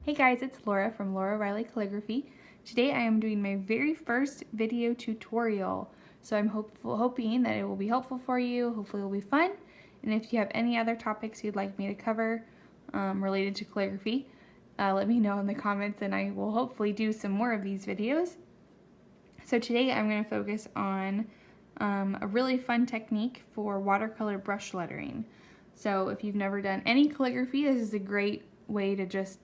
Hey guys, it's Laura from Laura Riley Calligraphy. Today I am doing my very first video tutorial. So I'm hoping that it will be helpful for you, hopefully it will be fun. And if you have any other topics you'd like me to cover related to calligraphy, let me know in the comments and I will hopefully do some more of these videos. So today I'm going to focus on a really fun technique for watercolor brush lettering. So if you've never done any calligraphy, this is a great way to just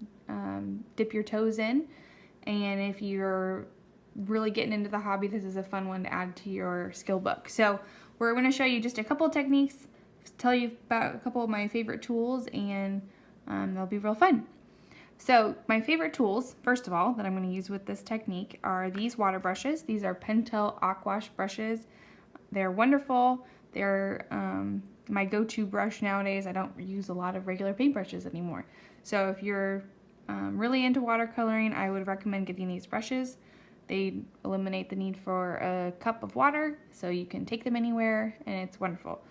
dip your toes in. And if you're really getting into the hobby, this is a fun one to add to your skill book. So we're going to show you just a couple of techniques, tell you about a couple of my favorite tools, and they'll be real fun. So my favorite tools, first of all, that I'm going to use with this technique are these water brushes. These are Pentel Aquash brushes. They're wonderful. They're my go-to brush nowadays. I don't use a lot of regular paintbrushes anymore. So if you're really into watercoloring, I would recommend getting these brushes. They eliminate the need for a cup of water, so you can take them anywhere, and it's wonderful.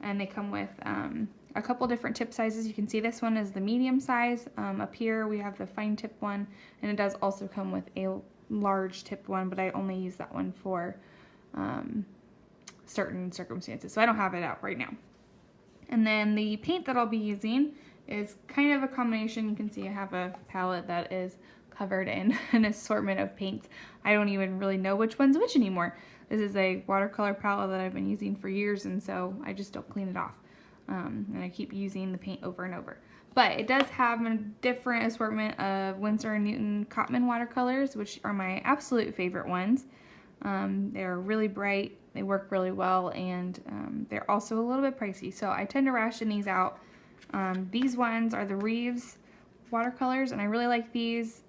And they come with a couple different tip sizes. You can see this one is the medium size. Up here we have the fine tip one, and it does also come with a large tip one, but I only use that one for certain circumstances, so I don't have it out right now. And then the paint that I'll be using is kind of a combination. You can see I have a palette that is covered in an assortment of paints. I don't even really know which one's which anymore. This is a watercolor palette that I've been using for years, and so I just don't clean it off. And I keep using the paint over and over. But it does have a different assortment of Winsor & Newton Cotman watercolors, which are my absolute favorite ones. They're really bright, they work really well, and they're also a little bit pricey, so I tend to ration these out. These ones are the Reeves watercolors, and I really like these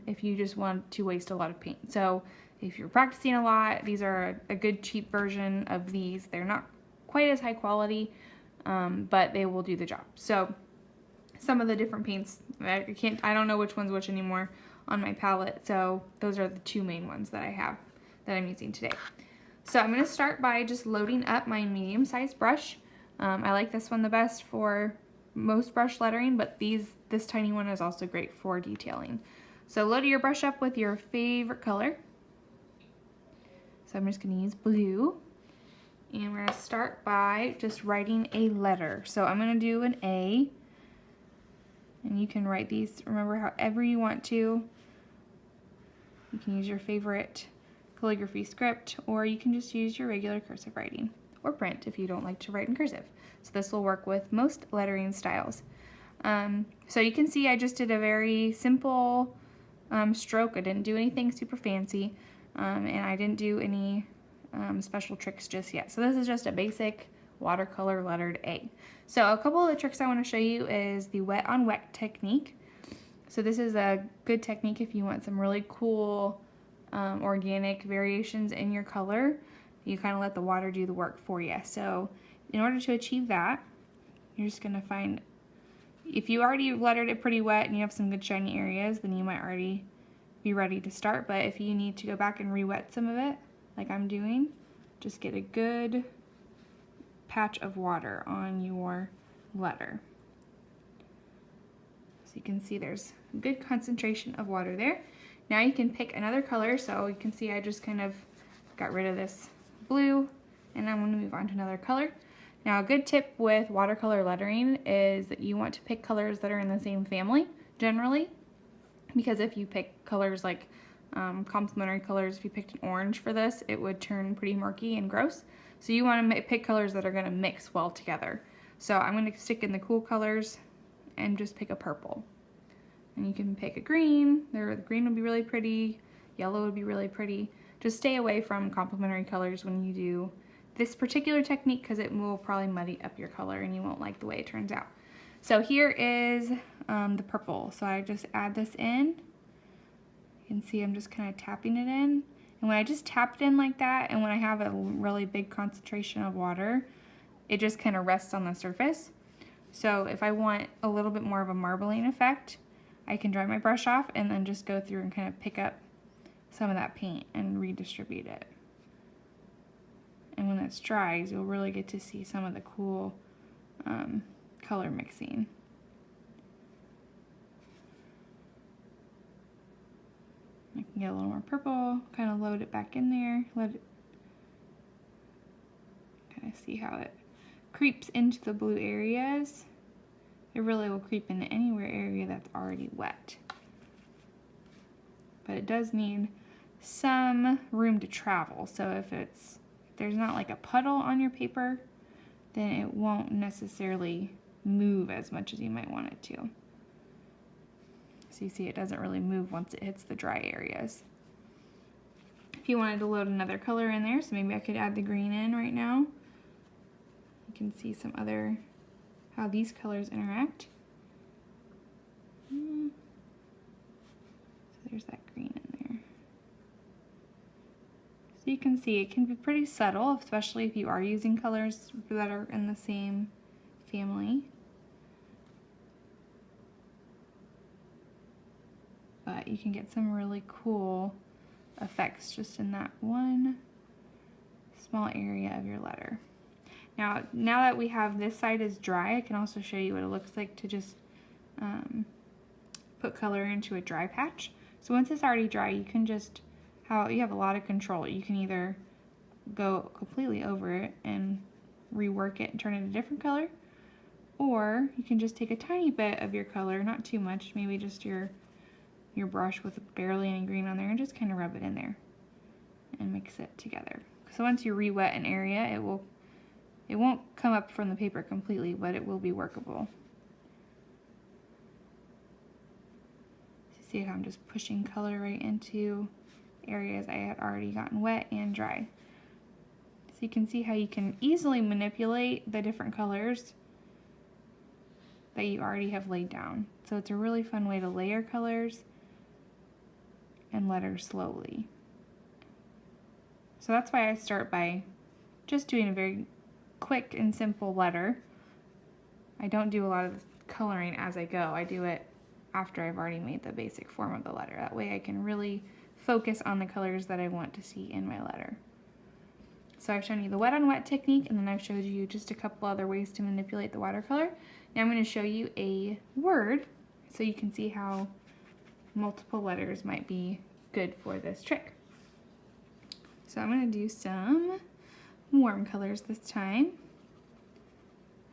if you just want to waste a lot of paint. So if you're practicing a lot, these are a good cheap version of these. They're not quite as high quality, but they will do the job. So some of the different paints, I don't know which one's which anymore on my palette, so those are the two main ones that I have that I'm using today. So I'm going to start by just loading up my medium-sized brush. I like this one the best for most brush lettering, but this tiny one is also great for detailing. So load your brush up with your favorite color. So I'm just going to use blue, and we're going to start by just writing a letter. So I'm going to do an A, and you can write these, remember, however you want to. You can use your favorite calligraphy script, or you can just use your regular cursive writing, or print if you don't like to write in cursive. So this will work with most lettering styles. So you can see I just did a very simple stroke. I didn't do anything super fancy, and I didn't do any special tricks just yet. So this is just a basic watercolor lettered A. So a couple of the tricks I want to show you is the wet on wet technique. So this is a good technique if you want some really cool organic variations in your color. You kind of let the water do the work for you. So in order to achieve that, you're just going to find, if you already lettered it pretty wet and you have some good shiny areas, then you might already be ready to start. But if you need to go back and re-wet some of it, like I'm doing, just get a good patch of water on your letter. So you can see there's a good concentration of water there. Now you can pick another color, so you can see I just kind of got rid of this blue, and I'm going to move on to another color. Now a good tip with watercolor lettering is that you want to pick colors that are in the same family, generally, because if you pick colors like complementary colors, if you picked an orange for this, it would turn pretty murky and gross. So you want to pick colors that are going to mix well together. So I'm going to stick in the cool colors and just pick a purple. And you can pick a green. The green would be really pretty. Yellow would be really pretty. Just stay away from complementary colors when you do this particular technique, because it will probably muddy up your color and you won't like the way it turns out. So here is the purple. So I just add this in. You can see I'm just kind of tapping it in. And when I just tap it in like that, and when I have a really big concentration of water, it just kind of rests on the surface. So if I want a little bit more of a marbling effect, I can dry my brush off and then just go through and kind of pick up some of that paint and redistribute it. And when it's dries, you'll really get to see some of the cool color mixing. Get a little more purple, kind of load it back in there, let it kind of see how it creeps into the blue areas. It really will creep into anywhere area that's already wet. But it does need some room to travel. So if there's not like a puddle on your paper, then it won't necessarily move as much as you might want it to. So you see it doesn't really move once it hits the dry areas. If you wanted to load another color in there, so maybe I could add the green in right now. You can see some other, how these colors interact. So there's that green in there. So you can see it can be pretty subtle, especially if you are using colors that are in the same family. But you can get some really cool effects just in that one small area of your letter. Now that we have this side is dry, I can also show you what it looks like to just put color into a dry patch. So once it's already dry, you can just, you have a lot of control. You can either go completely over it and rework it and turn it a different color, or you can just take a tiny bit of your color, not too much, maybe just your brush with barely any green on there, and just kind of rub it in there and mix it together. So once you re-wet an area, it won't come up from the paper completely, but it will be workable. See how I'm just pushing color right into areas I had already gotten wet and dry. So you can see how you can easily manipulate the different colors that you already have laid down. So it's a really fun way to layer colors and letters slowly. So that's why I start by just doing a very quick and simple letter. I don't do a lot of coloring as I go. I do it after I've already made the basic form of the letter. That way I can really focus on the colors that I want to see in my letter. So I've shown you the wet on wet technique, and then I've showed you just a couple other ways to manipulate the watercolor. Now I'm going to show you a word so you can see how multiple letters might be good for this trick. So I'm going to do some warm colors this time.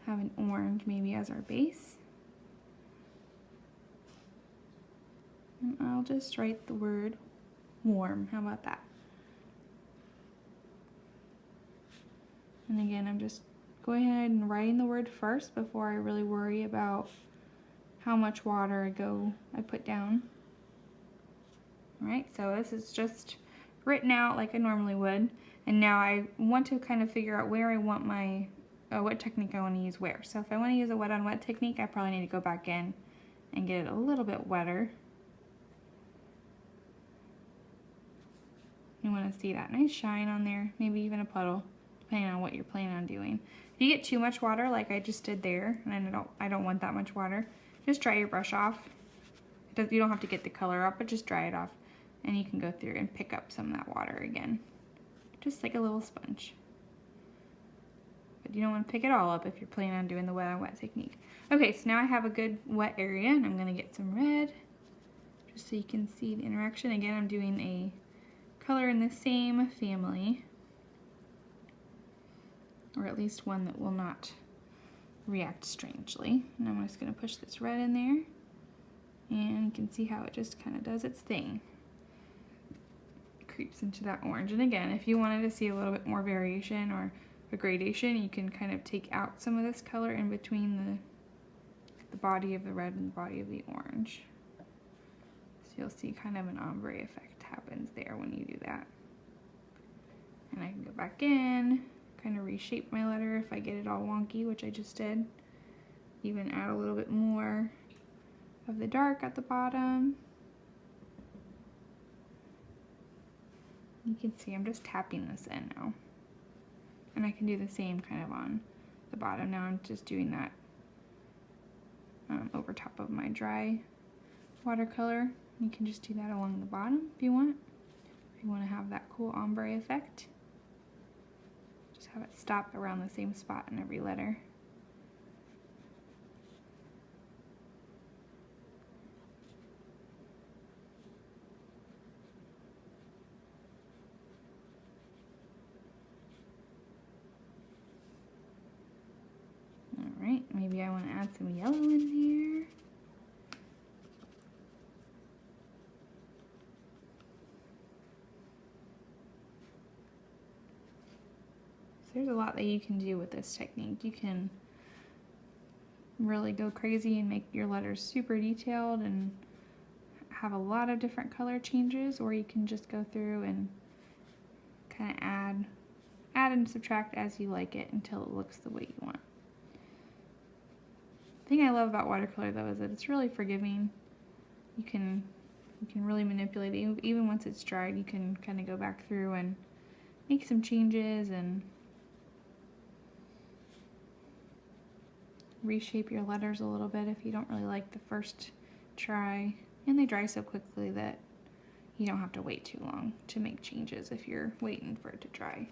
Have an orange maybe as our base. And I'll just write the word warm. How about that? And again, I'm just going ahead and writing the word first before I really worry about how much water I put down. Alright, so this is just written out like I normally would. And now I want to kind of figure out where I want my, what technique I want to use where. So if I want to use a wet on wet technique, I probably need to go back in and get it a little bit wetter. You want to see that nice shine on there, maybe even a puddle, depending on what you're planning on doing. If you get too much water, like I just did there, and I don't want that much water, just dry your brush off. You don't have to get the color up, but just dry it off, and you can go through and pick up some of that water again, just like a little sponge. But you don't want to pick it all up if you're planning on doing the wet on wet technique. Okay, so now I have a good wet area, and I'm going to get some red, just so you can see the interaction. Again, I'm doing a color in the same family, or at least one that will not react strangely. And I'm just going to push this red in there, and you can see how it just kind of does its thing. It creeps into that orange. And again, if you wanted to see a little bit more variation or a gradation, you can kind of take out some of this color in between the body of the red and the body of the orange. So you'll see kind of an ombre effect happens there when you do that. And I can go back in, kind of reshape my letter if I get it all wonky, which I just did. Even add a little bit more of the dark at the bottom. You can see I'm just tapping this in now. And I can do the same kind of on the bottom. Now I'm just doing that over top of my dry watercolor. You can just do that along the bottom if you want. If you want to have that cool ombre effect. Just have it stop around the same spot in every letter. I want to add some yellow in here. So there's a lot that you can do with this technique. You can really go crazy and make your letters super detailed and have a lot of different color changes, or you can just go through and kind of add and subtract as you like it until it looks the way you want. The thing I love about watercolor though is that it's really forgiving. You can really manipulate it. Even once it's dried, you can kind of go back through and make some changes and reshape your letters a little bit if you don't really like the first try. And they dry so quickly that you don't have to wait too long to make changes if you're waiting for it to dry.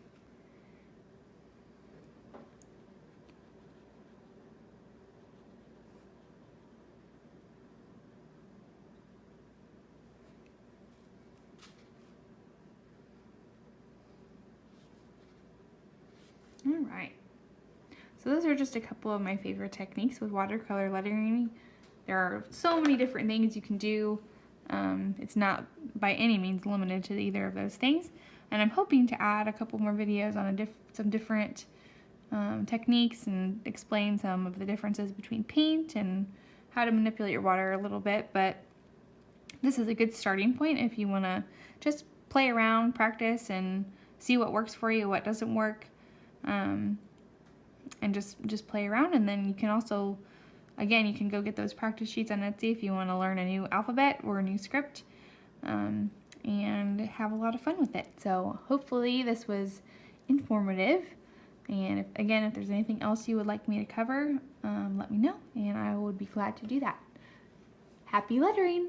Alright, so those are just a couple of my favorite techniques with watercolor lettering. There are so many different things you can do. It's not by any means limited to either of those things. And I'm hoping to add a couple more videos on some different techniques and explain some of the differences between paint and how to manipulate your water a little bit. But this is a good starting point if you want to just play around, practice, and see what works for you, what doesn't work. And just play around. And then you can also, again, you can go get those practice sheets on Etsy if you want to learn a new alphabet or a new script, and have a lot of fun with it. So hopefully this was informative, and if there's anything else you would like me to cover, let me know and I would be glad to do that. Happy lettering!